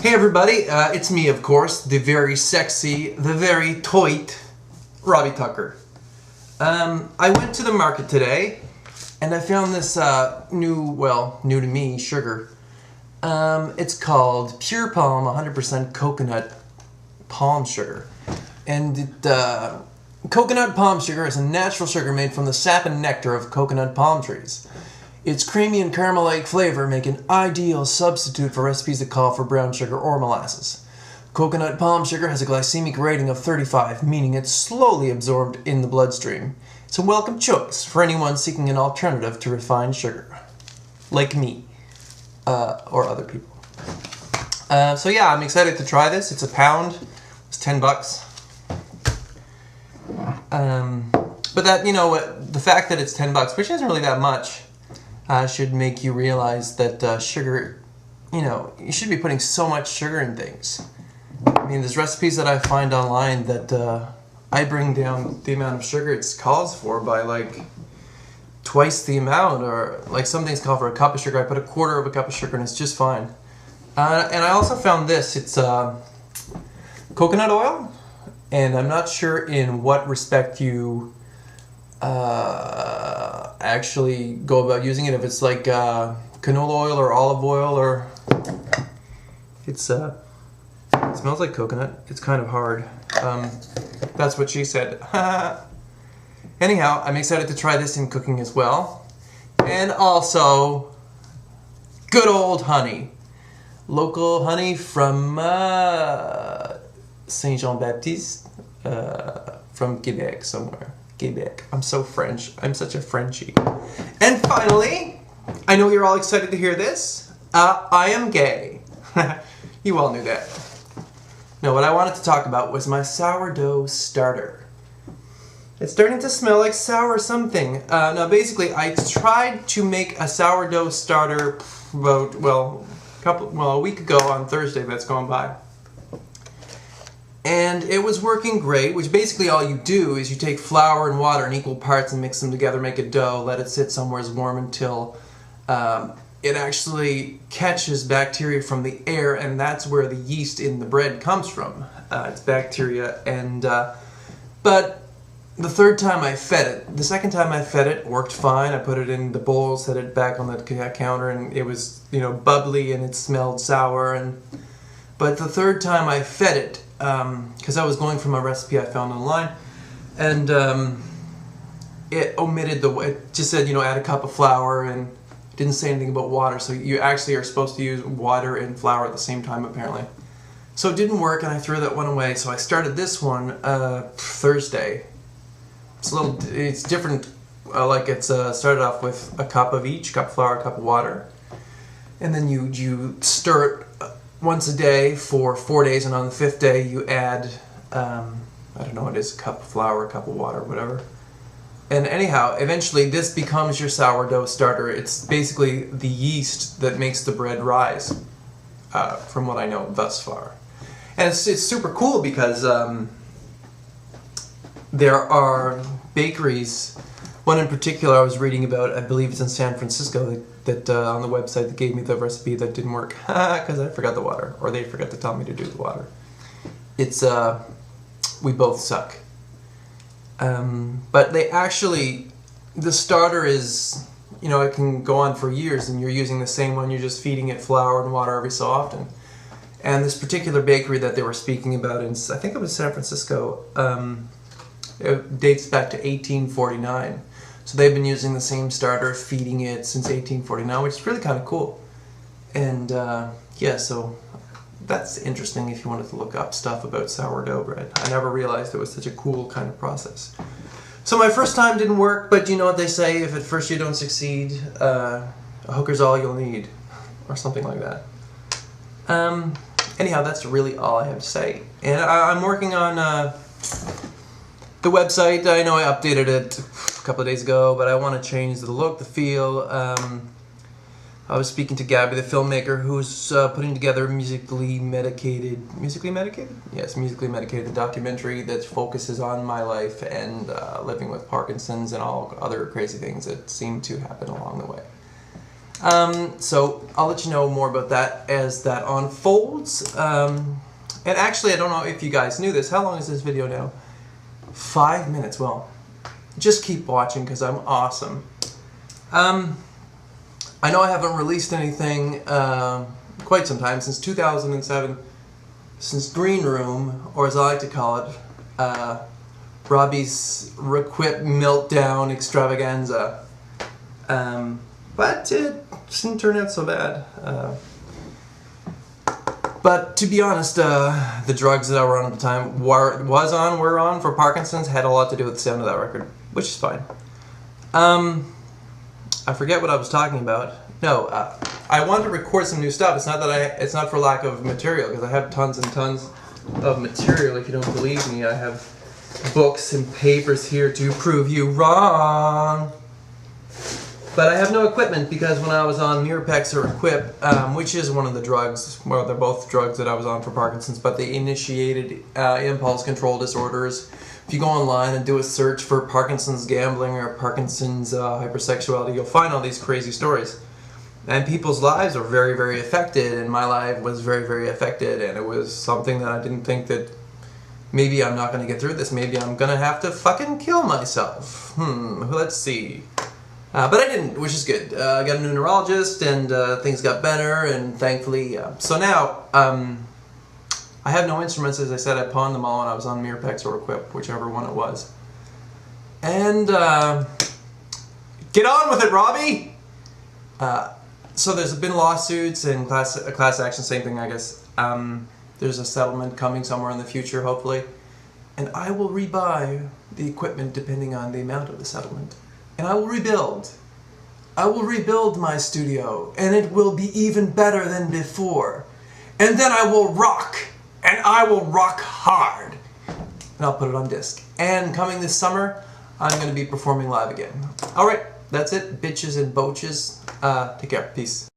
Hey everybody, it's me of course, the very sexy, the very toit Robbie Tucker. I went to the market today and I found this new to me, sugar. It's called Pure Palm 100% coconut palm sugar. And coconut palm sugar is a natural sugar made from the sap and nectar of coconut palm trees. Its creamy and caramel-like flavor make an ideal substitute for recipes that call for brown sugar or molasses. Coconut palm sugar has a glycemic rating of 35, meaning it's slowly absorbed in the bloodstream. It's a welcome choice for anyone seeking an alternative to refined sugar, like me, or other people. So yeah, I'm excited to try this. It's a pound. It's $10. But that, the fact that it's $10, which isn't really that much, should make you realize that sugar, you should be putting so much sugar in things. I mean, there's recipes that I find online that I bring down the amount of sugar it calls for by like twice the amount, or like some things call for a cup of sugar. I put a quarter of a cup of sugar and it's just fine. And I also found this. It's coconut oil, and I'm not sure in what respect you actually go about using it, if it's like canola oil or olive oil, or it smells like coconut. It's kind of hard. That's what she said. Anyhow, I'm excited to try this in cooking as well. And also good old honey, local honey from Saint Jean Baptiste, from Quebec somewhere. Quebec. I'm so French. I'm such a Frenchie. And finally, I know you're all excited to hear this. I am gay. You all knew that. No, what I wanted to talk about was my sourdough starter. It's starting to smell like sour something. Now, basically, I tried to make a sourdough starter about, a week ago on Thursday that's gone by. And it was working great, which basically all you do is you take flour and water in equal parts and mix them together, make a dough, let it sit somewhere warm until it actually catches bacteria from the air, and that's where the yeast in the bread comes from. It's bacteria, and but the third time I fed it, the second time I fed it worked fine. I put it in the bowl, set it back on the counter, and it was bubbly and it smelled sour. But the third time I fed it, because I was going from a recipe I found online, and it omitted it just said, add a cup of flour, and it didn't say anything about water, so you actually are supposed to use water and flour at the same time, apparently. So it didn't work, and I threw that one away, so I started this one Thursday. It's different, it's started off with a cup of each, cup of flour, a cup of water, and then you stir it once a day for 4 days, and on the 5th day you add, I don't know what it is, a cup of flour, a cup of water, whatever. And anyhow, eventually this becomes your sourdough starter. It's basically the yeast that makes the bread rise, from what I know thus far. And it's super cool because there are bakeries, one in particular I was reading about, I believe it's in San Francisco, that on the website that gave me the recipe that didn't work because I forgot the water, or they forgot to tell me to do the water. It's we both suck. But they actually, the starter is, it can go on for years, and you're using the same one. You're just feeding it flour and water every so often. And this particular bakery that they were speaking about in, I think it was San Francisco, it dates back to 1849. So they've been using the same starter, feeding it since 1849, which is really kind of cool. And yeah, so that's interesting if you wanted to look up stuff about sourdough bread. I never realized it was such a cool kind of process. So my first time didn't work, but you know what they say, if at first you don't succeed, a hooker's all you'll need, or something like that. Anyhow, that's really all I have to say. And I'm working on the website. I know I updated it a couple of days ago, but I want to change the look, the feel. I was speaking to Gabby, the filmmaker, who's putting together musically medicated, Yes, musically medicated, documentary that focuses on my life and living with Parkinson's and all other crazy things that seem to happen along the way. So I'll let you know more about that as that unfolds. And actually, I don't know if you guys knew this. How long is this video now? 5 minutes. Well, just keep watching because I'm awesome. I know I haven't released anything quite some time, since 2007, since Green Room, or as I like to call it, Robbie's Requip Meltdown Extravaganza. But it didn't turn out so bad. But to be honest, the drugs that I were on at the time, were on for Parkinson's, had a lot to do with the sound of that record, which is fine. I forget what I was talking about. No, I wanted to record some new stuff. It's not that it's not for lack of material, because I have tons and tons of material. If you don't believe me, I have books and papers here to prove you wrong. But I have no equipment because when I was on Mirapex or Equip, which is one of the drugs, well, they're both drugs that I was on for Parkinson's, but they initiated impulse control disorders. If you go online and do a search for Parkinson's gambling or Parkinson's hypersexuality, you'll find all these crazy stories. And people's lives are very, very affected, and my life was very, very affected, and it was something that I didn't think that maybe I'm not going to get through this. Maybe I'm going to have to fucking kill myself. Let's see. But I didn't, which is good. I got a new neurologist, and things got better, and thankfully, so now, I have no instruments. As I said, I pawned them all when I was on Mirapex or Equip, whichever one it was. And, get on with it, Robbie! So there's been lawsuits and class action, same thing, I guess. There's a settlement coming somewhere in the future, hopefully. And I will rebuy the equipment depending on the amount of the settlement. And I will rebuild. I will rebuild my studio, and it will be even better than before. And then I will rock, and I will rock hard. And I'll put it on disc. And coming this summer, I'm going to be performing live again. Alright, that's it, bitches and boaches. Take care. Peace.